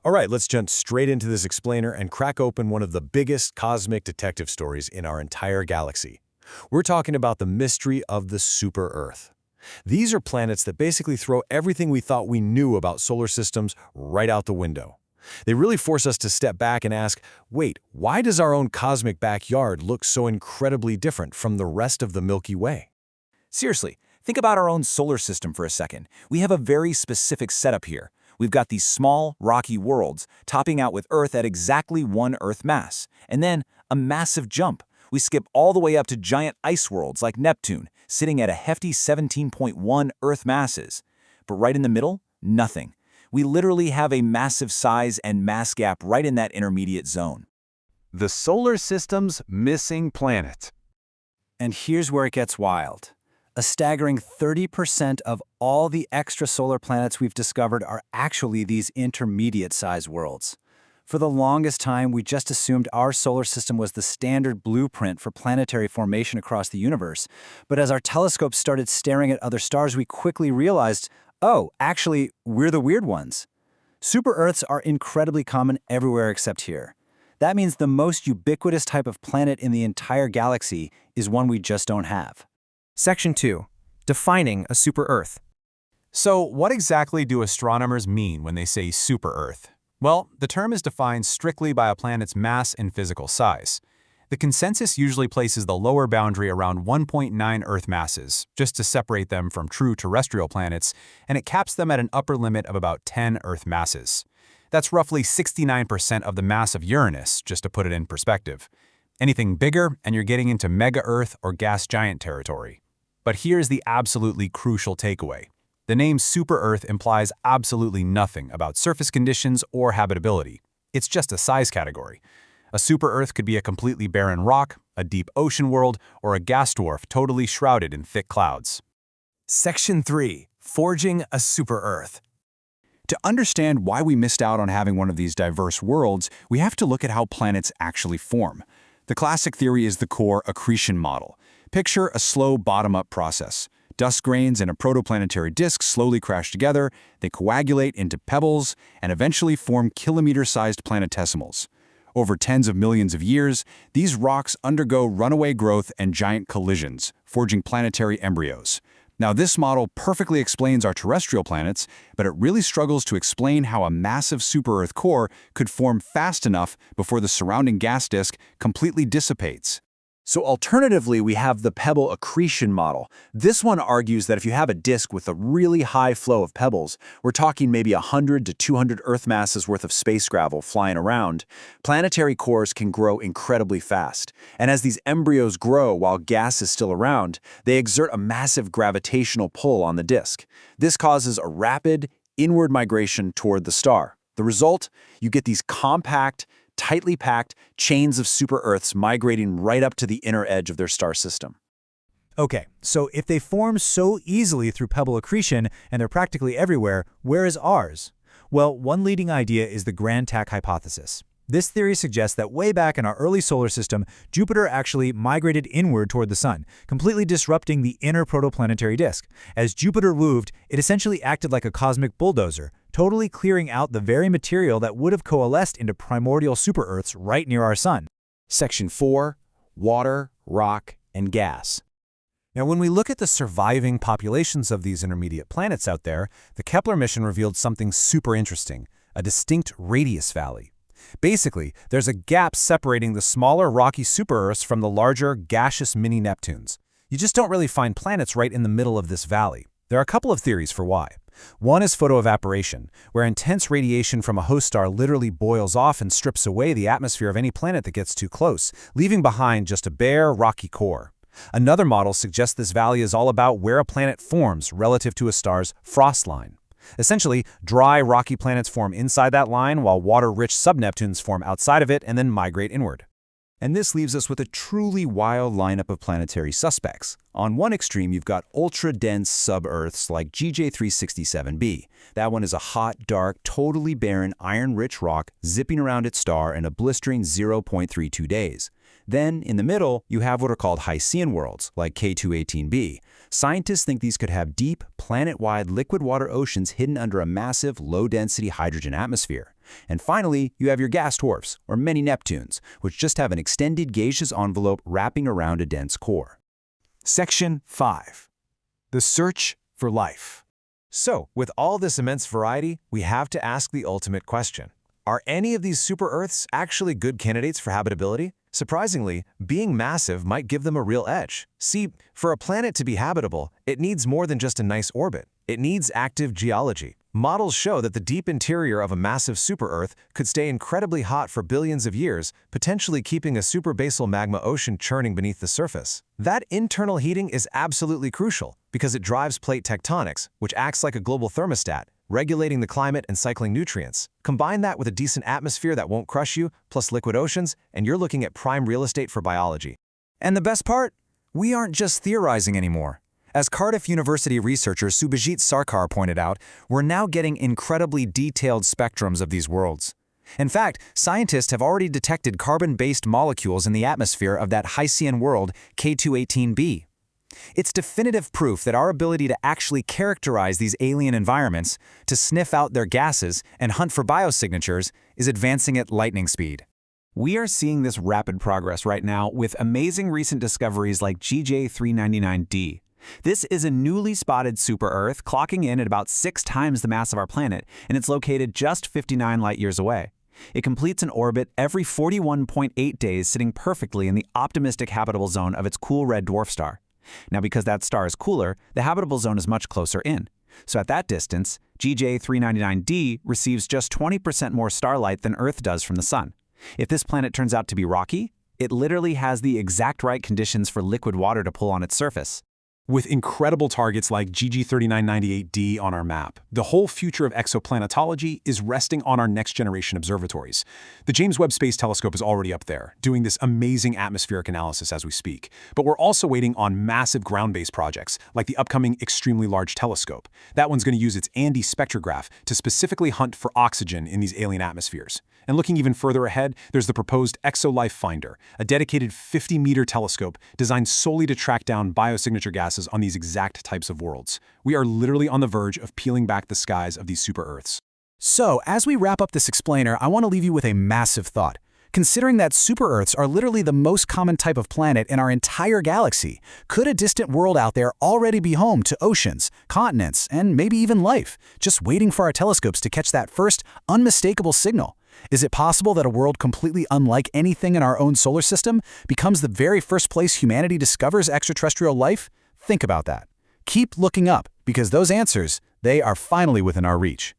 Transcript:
All right, let's jump straight into this explainer and crack open one of the biggest cosmic detective stories in our entire galaxy. We're talking about the mystery of the super-Earth. These are planets that basically throw everything we thought we knew about solar systems right out the window. They really force us to step back and ask, wait, why does our own cosmic backyard look so incredibly different from the rest of the Milky Way? Seriously, think about our own solar system for a second. We have a very specific setup here. We've got these small, rocky worlds, topping out with Earth at exactly 1 Earth mass. And then, a massive jump. We skip all the way up to giant ice worlds like Neptune, sitting at a hefty 17.1 Earth masses. But right in the middle, nothing. We literally have a massive size and mass gap right in that intermediate zone. The solar system's missing planet. And here's where it gets wild. A staggering 30% of all the extrasolar planets we've discovered are actually these intermediate-sized worlds. For the longest time, we just assumed our solar system was the standard blueprint for planetary formation across the universe. But as our telescopes started staring at other stars, we quickly realized, oh, actually, we're the weird ones. Super-Earths are incredibly common everywhere except here. That means the most ubiquitous type of planet in the entire galaxy is one we just don't have. Section 2. Defining a super-Earth. So, what exactly do astronomers mean when they say super-Earth? Well, the term is defined strictly by a planet's mass and physical size. The consensus usually places the lower boundary around 1.9 Earth masses, just to separate them from true terrestrial planets, and it caps them at an upper limit of about 10 Earth masses. That's roughly 69% of the mass of Uranus, just to put it in perspective. Anything bigger, and you're getting into mega-Earth or gas giant territory. But here's the absolutely crucial takeaway. The name super-Earth implies absolutely nothing about surface conditions or habitability. It's just a size category. A super-Earth could be a completely barren rock, a deep ocean world, or a gas dwarf totally shrouded in thick clouds. Section 3. Forging a super-Earth. To understand why we missed out on having one of these diverse worlds, we have to look at how planets actually form. The classic theory is the core accretion model. Picture a slow bottom-up process. Dust grains in a protoplanetary disk slowly crash together, they coagulate into pebbles, and eventually form kilometer-sized planetesimals. Over tens of millions of years, these rocks undergo runaway growth and giant collisions, forging planetary embryos. Now, this model perfectly explains our terrestrial planets, but it really struggles to explain how a massive super-Earth core could form fast enough before the surrounding gas disk completely dissipates. So alternatively, we have the pebble accretion model. This one argues that if you have a disk with a really high flow of pebbles, we're talking maybe 100 to 200 Earth masses worth of space gravel flying around, planetary cores can grow incredibly fast. And as these embryos grow while gas is still around, they exert a massive gravitational pull on the disk. This causes a rapid, inward migration toward the star. The result? You get these compact, tightly packed chains of super-Earths migrating right up to the inner edge of their star system. Okay, so if they form so easily through pebble accretion and they're practically everywhere, where is ours? Well, one leading idea is the grand tack hypothesis. This theory suggests that way back in our early solar system, Jupiter actually migrated inward toward the Sun, completely disrupting the inner protoplanetary disk. As Jupiter moved, it essentially acted like a cosmic bulldozer, totally clearing out the very material that would have coalesced into primordial super-Earths right near our Sun. Section 4. Water, rock, and gas. Now, when we look at the surviving populations of these intermediate planets out there, the Kepler mission revealed something super interesting, a distinct radius valley. Basically, there's a gap separating the smaller rocky super-Earths from the larger gaseous mini-Neptunes. You just don't really find planets right in the middle of this valley. There are a couple of theories for why. One is photoevaporation, where intense radiation from a host star literally boils off and strips away the atmosphere of any planet that gets too close, leaving behind just a bare, rocky core. Another model suggests this valley is all about where a planet forms relative to a star's frost line. Essentially, dry, rocky planets form inside that line, while water-rich subneptunes form outside of it and then migrate inward. And this leaves us with a truly wild lineup of planetary suspects. On one extreme, you've got ultra-dense sub-Earths like GJ367b. That one is a hot, dark, totally barren, iron-rich rock zipping around its star in a blistering 0.32 days. Then, in the middle, you have what are called Hycean worlds, like K218b. Scientists think these could have deep, planet-wide liquid water oceans hidden under a massive, low-density hydrogen atmosphere. And finally, you have your gas dwarfs, or mini-Neptunes, which just have an extended gaseous envelope wrapping around a dense core. Section 5. The search for life. So, with all this immense variety, we have to ask the ultimate question. Are any of these super-Earths actually good candidates for habitability? Surprisingly, being massive might give them a real edge. See, for a planet to be habitable, it needs more than just a nice orbit. It needs active geology. Models show that the deep interior of a massive super-Earth could stay incredibly hot for billions of years, potentially keeping a superbasal magma ocean churning beneath the surface. That internal heating is absolutely crucial because it drives plate tectonics, which acts like a global thermostat, regulating the climate and cycling nutrients. Combine that with a decent atmosphere that won't crush you, plus liquid oceans, and you're looking at prime real estate for biology. And the best part? We aren't just theorizing anymore. As Cardiff University researcher Subhajit Sarkar pointed out, we're now getting incredibly detailed spectrums of these worlds. In fact, scientists have already detected carbon-based molecules in the atmosphere of that Hycean world K218b. It's definitive proof that our ability to actually characterize these alien environments, to sniff out their gases and hunt for biosignatures, is advancing at lightning speed. We are seeing this rapid progress right now with amazing recent discoveries like GJ399d. This is a newly spotted super-Earth clocking in at about 6 times the mass of our planet, and it's located just 59 light-years away. It completes an orbit every 41.8 days, sitting perfectly in the optimistic habitable zone of its cool red dwarf star. Now, because that star is cooler, the habitable zone is much closer in. So at that distance, GJ399d receives just 20% more starlight than Earth does from the Sun. If this planet turns out to be rocky, it literally has the exact right conditions for liquid water to pull on its surface. With incredible targets like GG3998d on our map, the whole future of exoplanetology is resting on our next-generation observatories. The James Webb Space Telescope is already up there, doing this amazing atmospheric analysis as we speak. But we're also waiting on massive ground-based projects, like the upcoming Extremely Large Telescope. That one's going to use its Andes spectrograph to specifically hunt for oxygen in these alien atmospheres. And looking even further ahead, there's the proposed ExoLife Finder, a dedicated 50-meter telescope designed solely to track down biosignature gases on these exact types of worlds. We are literally on the verge of peeling back the skies of these super-Earths. So, as we wrap up this explainer, I want to leave you with a massive thought. Considering that super-Earths are literally the most common type of planet in our entire galaxy, could a distant world out there already be home to oceans, continents, and maybe even life, just waiting for our telescopes to catch that first, unmistakable signal? Is it possible that a world completely unlike anything in our own solar system becomes the very first place humanity discovers extraterrestrial life? Think about that. Keep looking up, because those answers, they are finally within our reach.